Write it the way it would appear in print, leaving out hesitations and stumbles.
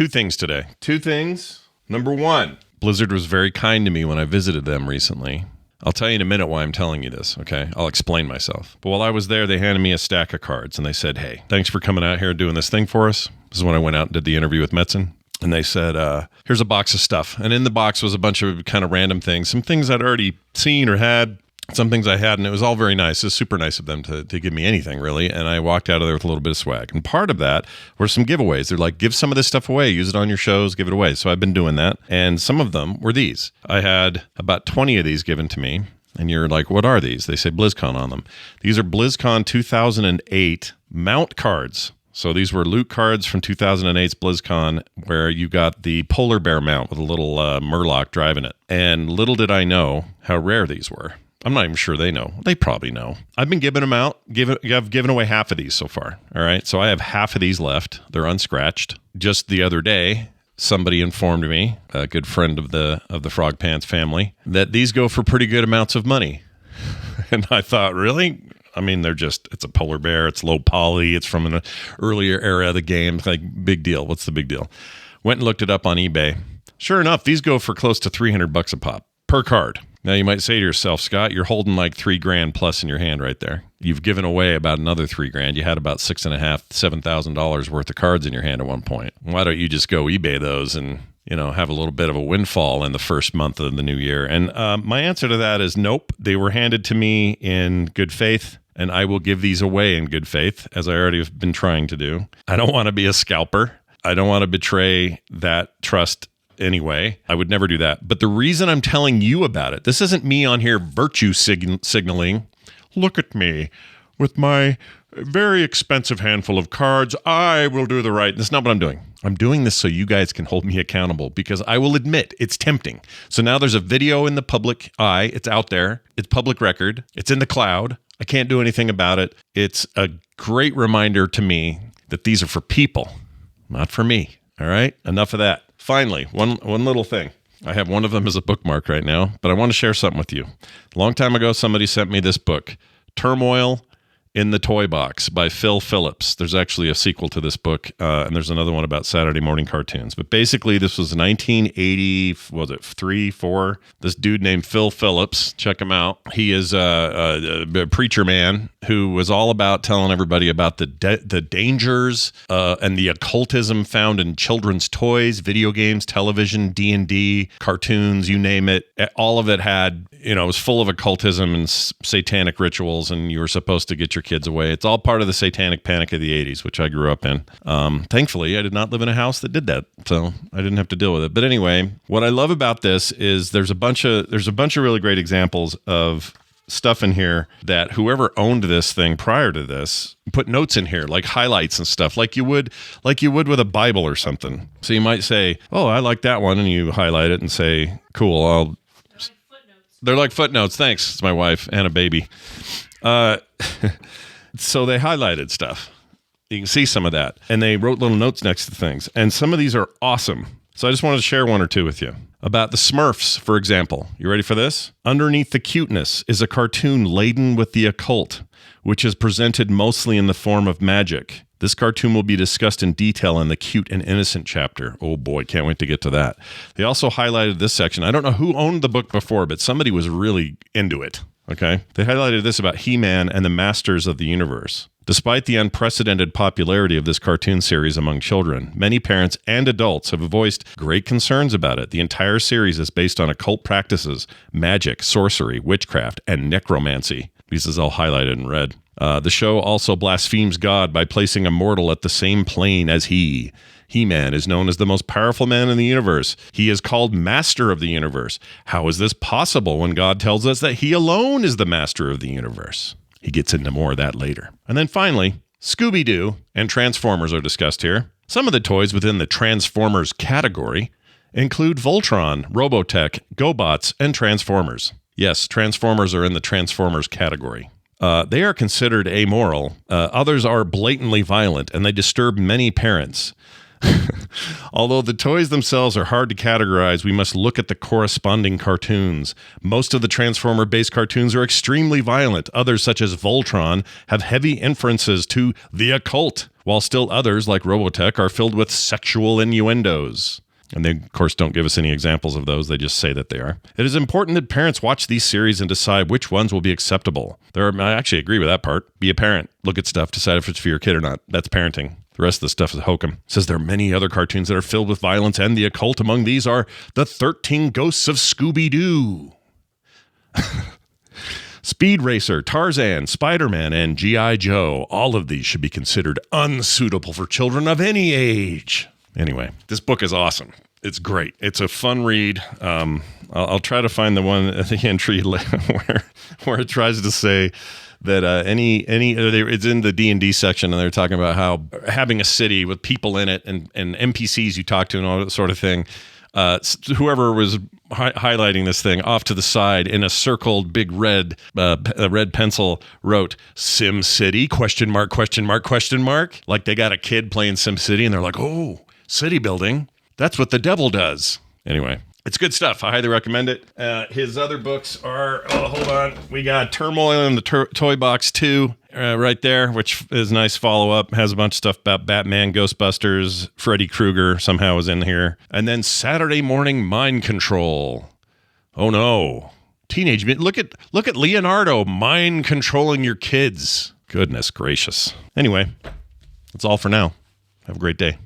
two things today. Two things. Number one, Blizzard was very kind to me when I visited them recently. I'll tell you in a minute why I'm telling you this, okay? I'll explain myself. But while I was there, they handed me a stack of cards, and they said, hey, thanks for coming out here and doing this thing for us. This is when I went out and did the interview with Metzen. And they said, here's a box of stuff. And in the box was a bunch of kind of random things, some things I'd already seen or had, some things I hadn't. It was all very nice. It was super nice of them to give me anything, really. And I walked out of there with a little bit of swag. And part of that were some giveaways. They're like, give some of this stuff away. Use it on your shows. Give it away. So I've been doing that. And some of them were these. I had about 20 of these given to me. And you're like, what are these? They say BlizzCon on them. These are BlizzCon 2008 mount cards. So these were loot cards from 2008's BlizzCon where you got the polar bear mount with a little Murloc driving it. And little did I know how rare these were. I'm not even sure they know. They probably know. I've been giving them out. I've given away half of these so far. All right. So I have half of these left. They're unscratched. Just the other day, somebody informed me, a good friend of the Frog Pants family, that these go for pretty good amounts of money. And I thought, really? I mean, it's a polar bear. It's low poly. It's from an earlier era of the game. It's like, big deal. What's the big deal? Went and looked it up on eBay. Sure enough, these go for close to $300 a pop per card. Now, you might say to yourself, Scott, you're holding like $3,000 plus in your hand right there. You've given away about another $3,000. You had about $6,500, $7,000 worth of cards in your hand at one point. Why don't you just go eBay those and, have a little bit of a windfall in the first month of the new year? And my answer to that is nope. They were handed to me in good faith, and I will give these away in good faith, as I already have been trying to do. I don't want to be a scalper. I don't want to betray that trust anyway. I would never do that. But the reason I'm telling you about it, this isn't me on here virtue signaling. Look at me with my very expensive handful of cards. I will do the right. That's not what I'm doing. I'm doing this so you guys can hold me accountable because I will admit it's tempting. So now there's a video in the public eye. It's out there. It's public record. It's in the cloud. I can't do anything about it. It's a great reminder to me that these are for people, not for me. All right? Enough of that. Finally, one little thing. I have one of them as a bookmark right now, but I want to share something with you. A long time ago, somebody sent me this book, Turmoil in the Toy Box by Phil Phillips. There's actually a sequel to this book, and there's another one about Saturday morning cartoons. But basically, this was 1980, was it 3, 4? This dude named Phil Phillips, check him out. He is a preacher man who was all about telling everybody about the dangers and the occultism found in children's toys, video games, television, D&D, cartoons, you name it. All of it had, it was full of occultism and satanic rituals, and you were supposed to get your kids away. It's all part of the satanic panic of the 80s, which I grew up in. Thankfully, I did not live in a house that did that, so I didn't have to deal with it. But anyway, what I love about this is there's a bunch of really great examples of stuff in here that whoever owned this thing prior to this put notes in here, like highlights and stuff, like you would with a Bible or something. So you might say, "Oh, I like that one," and you highlight it and say, "Cool, They're like footnotes. Thanks. It's my wife and a baby. So they highlighted stuff. You can see some of that. And they wrote little notes next to things. And some of these are awesome. So I just wanted to share one or two with you. About the Smurfs, for example. You ready for this? Underneath the cuteness is a cartoon laden with the occult, which is presented mostly in the form of magic. This cartoon will be discussed in detail in the Cute and Innocent chapter. Oh boy, can't wait to get to that. They also highlighted this section. I don't know who owned the book before, but somebody was really into it. Okay? They highlighted this about He-Man and the Masters of the Universe. Despite the unprecedented popularity of this cartoon series among children, many parents and adults have voiced great concerns about it. The entire series is based on occult practices, magic, sorcery, witchcraft, and necromancy. This is all highlighted in red. The show also blasphemes God by placing a mortal at the same plane as he. He-Man is known as the most powerful man in the universe. He is called Master of the Universe. How is this possible when God tells us that he alone is the Master of the Universe? He gets into more of that later. And then finally, Scooby-Doo and Transformers are discussed here. Some of the toys within the Transformers category include Voltron, Robotech, GoBots, and Transformers. Yes, Transformers are in the Transformers category. They are considered amoral. Others are blatantly violent, and they disturb many parents. Although the toys themselves are hard to categorize, we must look at the corresponding cartoons. Most of the Transformer-based cartoons are extremely violent. Others, such as Voltron, have heavy inferences to the occult, while still others, like Robotech, are filled with sexual innuendos. And they, of course, don't give us any examples of those. They just say that they are. It is important that parents watch these series and decide which ones will be acceptable. I actually agree with that part. Be a parent. Look at stuff. Decide if it's for your kid or not. That's parenting. The rest of the stuff is hokum. It says there are many other cartoons that are filled with violence and the occult. Among these are the 13 Ghosts of Scooby-Doo, Speed Racer, Tarzan, Spider-Man, and G.I. Joe. All of these should be considered unsuitable for children of any age. Anyway, this book is awesome. It's great. It's a fun read. I'll try to find the one at the entry where it tries to say that it's in the D&D section, and they're talking about how having a city with people in it and NPCs you talk to and all that sort of thing. Whoever was highlighting this thing off to the side in a circled big red pencil wrote Sim City ? Like they got a kid playing Sim City and they're like, oh, city building. That's what the devil does. Anyway, it's good stuff. I highly recommend it. His other books are, hold on. We got Turmoil in the Toy Box 2 right there, which is a nice follow-up. Has a bunch of stuff about Batman, Ghostbusters, Freddy Krueger somehow is in here. And then Saturday Morning Mind Control. Oh no. Teenage Look at Leonardo mind controlling your kids. Goodness gracious. Anyway, that's all for now. Have a great day.